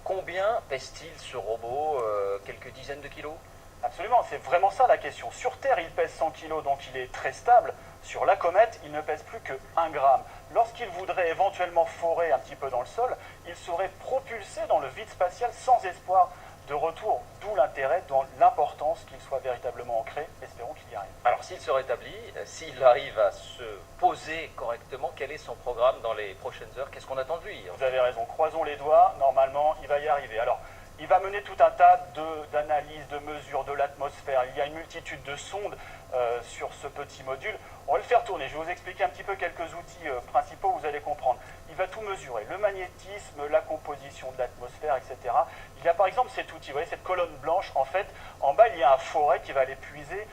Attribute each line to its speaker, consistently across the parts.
Speaker 1: Combien pèse-t-il ce robot? Quelques dizaines de kilos?
Speaker 2: Absolument, c'est vraiment ça la question. Sur Terre, il pèse 100 kg, donc il est très stable. Sur la comète, il ne pèse plus que 1 gramme. Lorsqu'il voudrait éventuellement forer un petit peu dans le sol, il serait propulsé dans le vide spatial sans espoir de retour, d'où l'intérêt, dans l'importance qu'il soit véritablement ancré. Espérons qu'il y arrive.
Speaker 1: Alors s'il se rétablit, s'il arrive à se poser correctement, quel est son programme dans les prochaines heures? Qu'est-ce qu'on attend de lui?
Speaker 2: Vous avez raison, croisons les doigts, normalement il va y arriver. Alors, il va mener tout un tas d'analyses, de mesures de l'atmosphère. Il y a une multitude de sondes sur ce petit module. On va le faire tourner. Je vais vous expliquer un petit peu quelques outils principaux, vous allez comprendre. Il va tout mesurer, le magnétisme, la composition de l'atmosphère, etc. Il y a par exemple cet outil, vous voyez cette colonne blanche, en fait, en bas il y a un forêt qui va aller puiser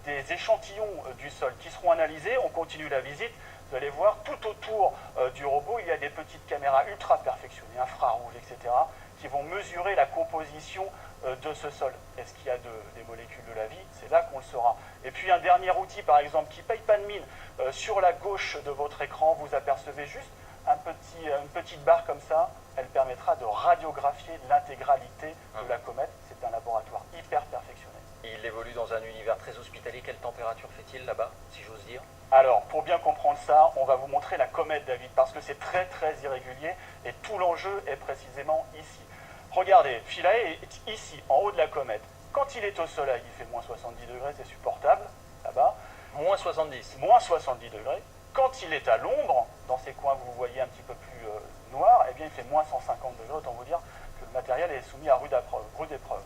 Speaker 2: des échantillons du sol qui seront analysés. On continue la visite. Vous allez voir, tout autour du robot, il y a des petites caméras ultra perfectionnées, infrarouges, etc., qui vont mesurer la composition de ce sol. Est-ce qu'il y a des molécules de la vie? C'est là qu'on le saura. Et puis un dernier outil, par exemple, qui ne paye pas de mine. Sur la gauche de votre écran, vous apercevez juste une petite barre comme ça. Elle permettra de radiographier l'intégralité de la comète. C'est un laboratoire hyper perfectionné.
Speaker 1: Il évolue dans un univers très hospitalier. Quelle température fait-il là-bas, si j'ose dire?
Speaker 2: Alors, pour bien comprendre ça, on va vous montrer la comète, David, parce que c'est très très irrégulier et tout l'enjeu est précisément ici. Regardez, Philae est ici, en haut de la comète. Quand il est au soleil, il fait moins 70 degrés, c'est supportable, là-bas.
Speaker 1: Moins 70.
Speaker 2: Moins 70 degrés. Quand il est à l'ombre, dans ces coins que vous voyez un petit peu plus noirs, eh bien il fait moins 150 degrés, autant vous dire que le matériel est soumis à rude épreuve.